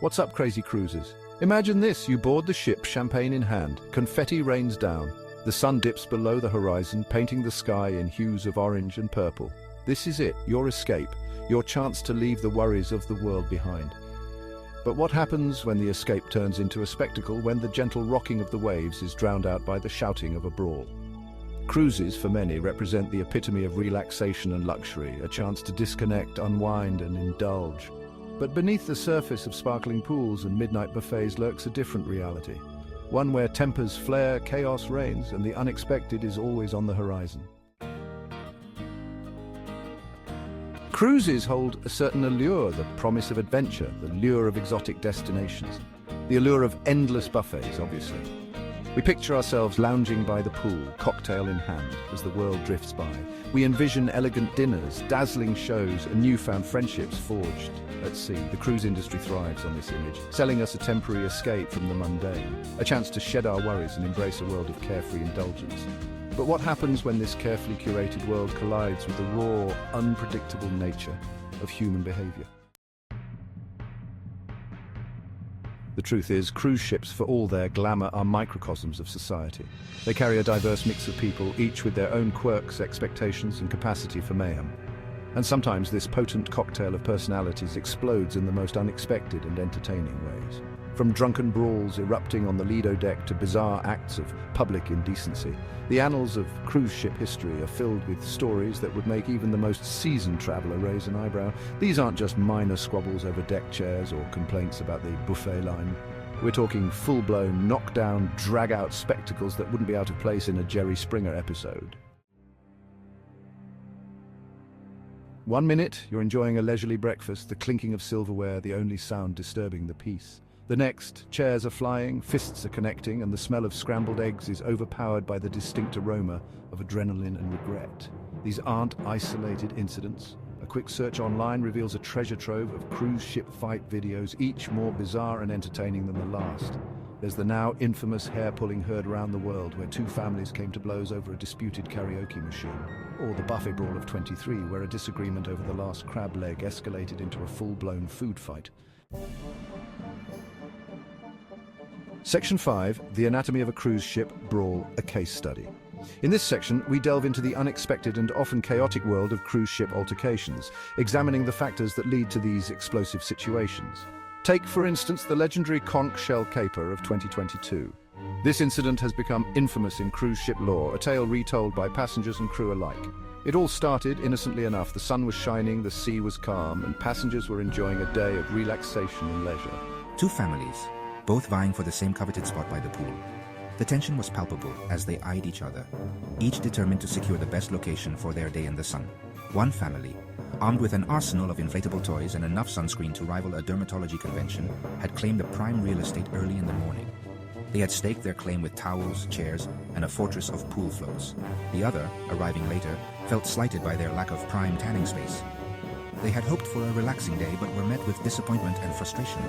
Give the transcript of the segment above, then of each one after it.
What's up, crazy cruisers? Imagine this, you board the ship, champagne in hand, confetti rains down, the sun dips below the horizon, painting the sky in hues of orange and purple. This is it, your escape, your chance to leave the worries of the world behind. But what happens when the escape turns into a spectacle, when the gentle rocking of the waves is drowned out by the shouting of a brawl? Cruises, for many, represent the epitome of relaxation and luxury, a chance to disconnect, unwind, and indulge. But beneath the surface of sparkling pools and midnight buffets lurks a different reality, one where tempers flare, chaos reigns, and the unexpected is always on the horizon. Cruises hold a certain allure, the promise of adventure, the lure of exotic destinations, the allure of endless buffets, obviously. We picture ourselves lounging by the pool, cocktail in hand, as the world drifts by. We envision elegant dinners, dazzling shows, and newfound friendships forged at sea. The cruise industry thrives on this image, selling us a temporary escape from the mundane, a chance to shed our worries and embrace a world of carefree indulgence. But what happens when this carefully curated world collides with the raw, unpredictable nature of human behavior? The truth is, cruise ships, for all their glamour, are microcosms of society. They carry a diverse mix of people, each with their own quirks, expectations, and capacity for mayhem. And sometimes this potent cocktail of personalities explodes in the most unexpected and entertaining ways. From drunken brawls erupting on the Lido deck to bizarre acts of public indecency, the annals of cruise ship history are filled with stories that would make even the most seasoned traveler raise an eyebrow. These aren't just minor squabbles over deck chairs or complaints about the buffet line. We're talking full-blown, knock-down, drag-out spectacles that wouldn't be out of place in a Jerry Springer episode. 1 minute, you're enjoying a leisurely breakfast, the clinking of silverware, the only sound disturbing the peace. The next, chairs are flying, fists are connecting, and the smell of scrambled eggs is overpowered by the distinct aroma of adrenaline and regret. These aren't isolated incidents. A quick search online reveals a treasure trove of cruise ship fight videos, each more bizarre and entertaining than the last. There's the now infamous hair-pulling heard around the world, where two families came to blows over a disputed karaoke machine. Or the buffet brawl of 23, where a disagreement over the last crab leg escalated into a full-blown food fight. Section 5, The Anatomy of a Cruise Ship Brawl, a Case Study. In this section, we delve into the unexpected and often chaotic world of cruise ship altercations, examining the factors that lead to these explosive situations. Take, for instance, the legendary conch shell caper of 2022. This incident has become infamous in cruise ship lore, a tale retold by passengers and crew alike. It all started, innocently enough. The sun was shining, the sea was calm, and passengers were enjoying a day of relaxation and leisure. Two families, both vying for the same coveted spot by the pool. The tension was palpable as they eyed each other, each determined to secure the best location for their day in the sun. One family, armed with an arsenal of inflatable toys and enough sunscreen to rival a dermatology convention, had claimed the prime real estate early in the morning. They had staked their claim with towels, chairs, and a fortress of pool floats. The other, arriving later, felt slighted by their lack of prime tanning space. They had hoped for a relaxing day, but were met with disappointment and frustration.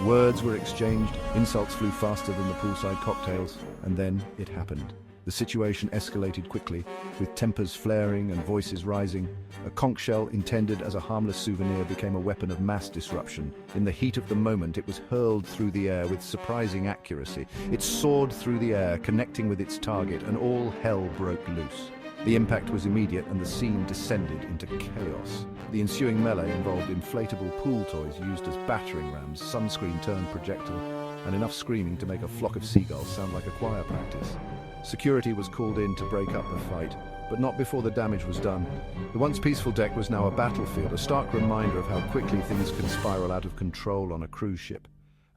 Words were exchanged, insults flew faster than the poolside cocktails, and then it happened. The situation escalated quickly, with tempers flaring and voices rising. A conch shell intended as a harmless souvenir became a weapon of mass disruption. In the heat of the moment, it was hurled through the air with surprising accuracy. It soared through the air, connecting with its target, and all hell broke loose. The impact was immediate, and the scene descended into chaos. The ensuing melee involved inflatable pool toys used as battering rams, sunscreen-turned projectile, and enough screaming to make a flock of seagulls sound like a choir practice. Security was called in to break up the fight, but not before the damage was done. The once peaceful deck was now a battlefield, a stark reminder of how quickly things can spiral out of control on a cruise ship.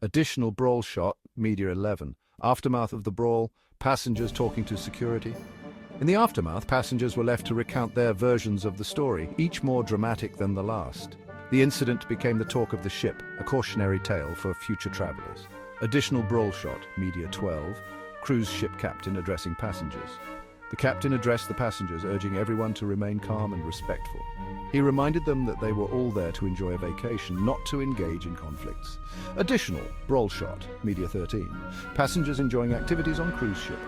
Additional brawl shot, Media 11. Aftermath of the brawl, passengers talking to security. In the aftermath, passengers were left to recount their versions of the story, each more dramatic than the last. The incident became the talk of the ship, a cautionary tale for future travelers. Additional brawl shot, Media 12. Cruise ship captain addressing passengers. The captain addressed the passengers, urging everyone to remain calm and respectful. He reminded them that they were all there to enjoy a vacation, not to engage in conflicts. Additional brawl shot, Media 13. Passengers enjoying activities on cruise ship.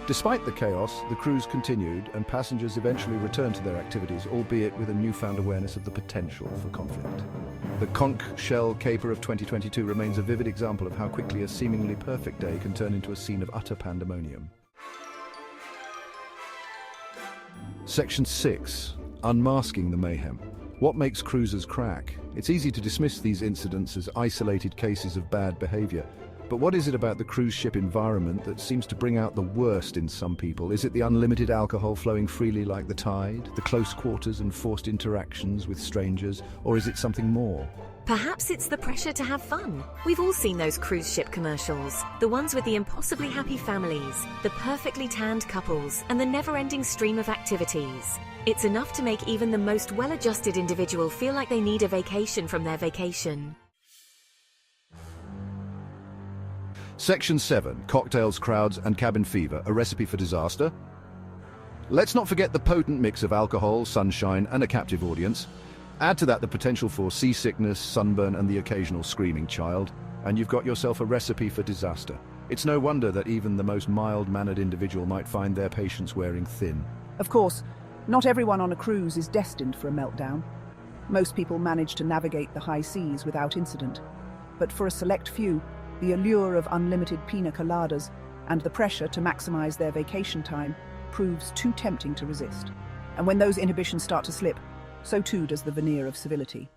Despite the chaos, the cruise continued and passengers eventually returned to their activities, albeit with a newfound awareness of the potential for conflict. The conch shell caper of 2022 remains a vivid example of how quickly a seemingly perfect day can turn into a scene of utter pandemonium. Section 6. Unmasking the mayhem. What makes cruisers crack? It's easy to dismiss these incidents as isolated cases of bad behavior. But what is it about the cruise ship environment that seems to bring out the worst in some people? Is it the unlimited alcohol flowing freely like the tide, the close quarters and forced interactions with strangers, or is it something more? Perhaps it's the pressure to have fun. We've all seen those cruise ship commercials. The ones with the impossibly happy families, the perfectly tanned couples, and the never-ending stream of activities. It's enough to make even the most well-adjusted individual feel like they need a vacation from their vacation. Section 7. Cocktails, crowds, and cabin fever, a recipe for disaster? Let's not forget the potent mix of alcohol, sunshine, and a captive audience. Add to that the potential for seasickness, sunburn, and the occasional screaming child, and you've got yourself a recipe for disaster. It's no wonder that even the most mild-mannered individual might find their patience wearing thin. Of course, not everyone on a cruise is destined for a meltdown. Most people manage to navigate the high seas without incident. But for a select few, the allure of unlimited pina coladas and the pressure to maximize their vacation time proves too tempting to resist. And when those inhibitions start to slip, so too does the veneer of civility.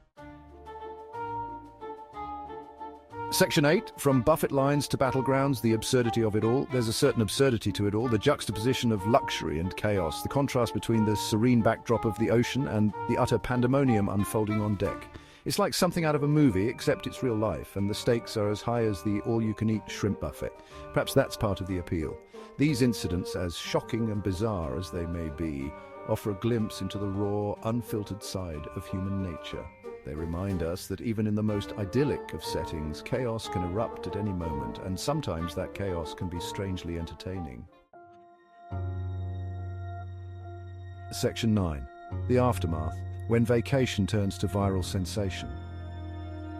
Section 8. From buffet lines to battlegrounds, the absurdity of it all. There's a certain absurdity to it all, the juxtaposition of luxury and chaos, the contrast between the serene backdrop of the ocean and the utter pandemonium unfolding on deck. It's like something out of a movie, except it's real life, and the stakes are as high as the all-you-can-eat shrimp buffet. Perhaps that's part of the appeal. These incidents, as shocking and bizarre as they may be, offer a glimpse into the raw, unfiltered side of human nature. They remind us that even in the most idyllic of settings, chaos can erupt at any moment, and sometimes that chaos can be strangely entertaining. Section 9. The aftermath, when vacation turns to viral sensation.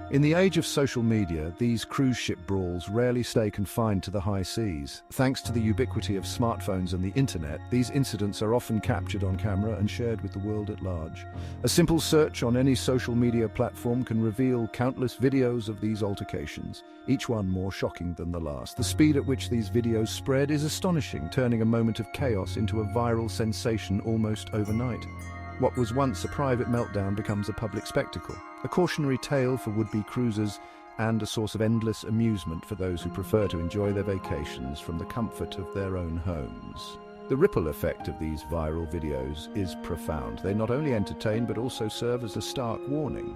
In the age of social media, these cruise ship brawls rarely stay confined to the high seas. Thanks to the ubiquity of smartphones and the internet, these incidents are often captured on camera and shared with the world at large. A simple search on any social media platform can reveal countless videos of these altercations, each one more shocking than the last. The speed at which these videos spread is astonishing, turning a moment of chaos into a viral sensation almost overnight. What was once a private meltdown becomes a public spectacle, a cautionary tale for would-be cruisers and a source of endless amusement for those who prefer to enjoy their vacations from the comfort of their own homes. The ripple effect of these viral videos is profound. They not only entertain but also serve as a stark warning.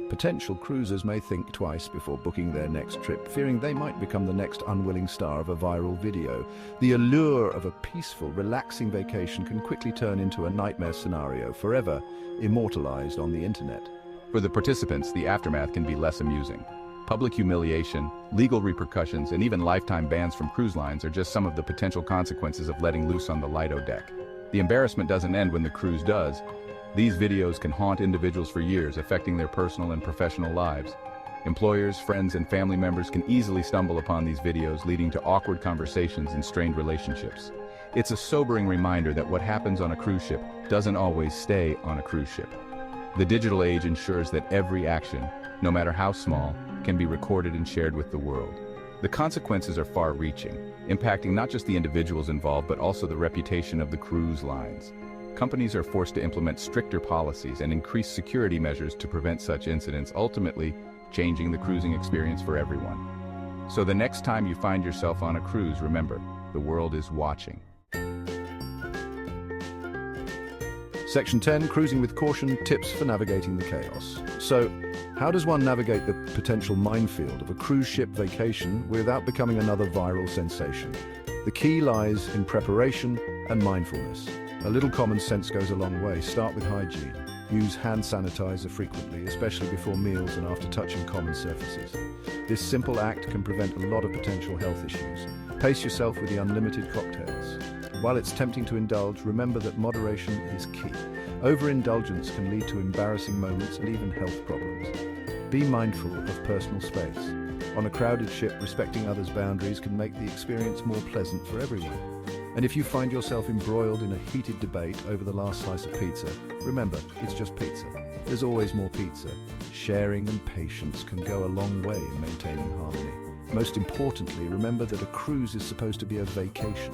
Potential cruisers may think twice before booking their next trip, fearing they might become the next unwilling star of a viral video. The allure of a peaceful, relaxing vacation can quickly turn into a nightmare scenario, forever immortalized on the internet. For the participants, the aftermath can be less amusing. Public humiliation, legal repercussions, and even lifetime bans from cruise lines are just some of the potential consequences of letting loose on the Lido deck. The embarrassment doesn't end when the cruise does. These videos can haunt individuals for years, affecting their personal and professional lives. Employers, friends, and family members can easily stumble upon these videos, leading to awkward conversations and strained relationships. It's a sobering reminder that what happens on a cruise ship doesn't always stay on a cruise ship. The digital age ensures that every action, no matter how small, can be recorded and shared with the world. The consequences are far-reaching, impacting not just the individuals involved but also the reputation of the cruise lines. Companies are forced to implement stricter policies and increase security measures to prevent such incidents, ultimately changing the cruising experience for everyone. So the next time you find yourself on a cruise, remember, the world is watching. Section 10. Cruising with caution, tips for navigating the chaos. So, how does one navigate the potential minefield of a cruise ship vacation without becoming another viral sensation? The key lies in preparation and mindfulness. A little common sense goes a long way. Start with hygiene. Use hand sanitizer frequently, especially before meals and after touching common surfaces. This simple act can prevent a lot of potential health issues. Pace yourself with the unlimited cocktails. While it's tempting to indulge, remember that moderation is key. Overindulgence can lead to embarrassing moments and even health problems. Be mindful of personal space. On a crowded ship, respecting others' boundaries can make the experience more pleasant for everyone. And if you find yourself embroiled in a heated debate over the last slice of pizza, remember, it's just pizza. There's always more pizza. Sharing and patience can go a long way in maintaining harmony. Most importantly, remember that a cruise is supposed to be a vacation.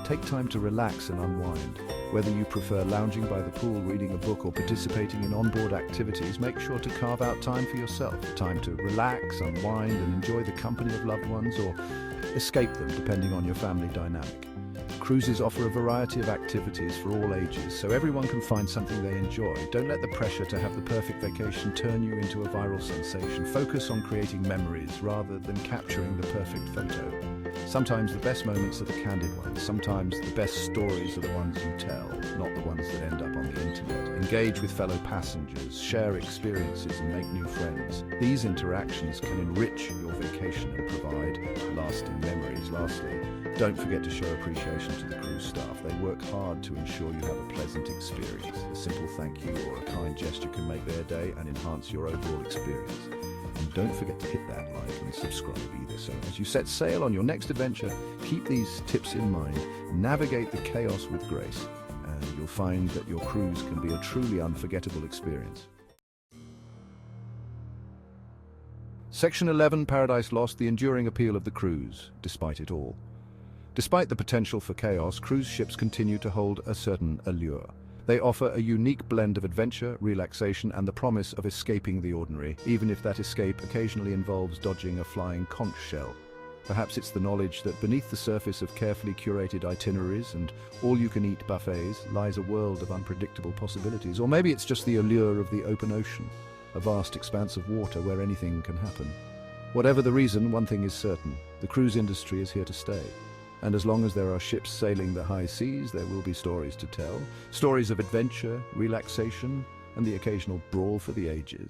Take time to relax and unwind. Whether you prefer lounging by the pool, reading a book, or participating in onboard activities, make sure to carve out time for yourself. Time to relax, unwind, and enjoy the company of loved ones, or escape them, depending on your family dynamic. Cruises offer a variety of activities for all ages, so everyone can find something they enjoy. Don't let the pressure to have the perfect vacation turn you into a viral sensation. Focus on creating memories rather than capturing the perfect photo. Sometimes the best moments are the candid ones. Sometimes the best stories are the ones you tell, not the ones that end up on the internet. Engage with fellow passengers, share experiences, and make new friends. These interactions can enrich your vacation and provide lasting memories. Lastly, don't forget to show appreciation to the cruise staff. They work hard to ensure you have a pleasant experience. A simple thank you or a kind gesture can make their day and enhance your overall experience. And don't forget to hit that like and subscribe either. So as you set sail on your next adventure, keep these tips in mind. Navigate the chaos with grace, and you'll find that your cruise can be a truly unforgettable experience. Section 11, Paradise Lost, the enduring appeal of the cruise, despite it all. Despite the potential for chaos, cruise ships continue to hold a certain allure. They offer a unique blend of adventure, relaxation, and the promise of escaping the ordinary, even if that escape occasionally involves dodging a flying conch shell. Perhaps it's the knowledge that beneath the surface of carefully curated itineraries and all-you-can-eat buffets lies a world of unpredictable possibilities. Or maybe it's just the allure of the open ocean, a vast expanse of water where anything can happen. Whatever the reason, one thing is certain: the cruise industry is here to stay. And as long as there are ships sailing the high seas, there will be stories to tell. Stories of adventure, relaxation, and the occasional brawl for the ages.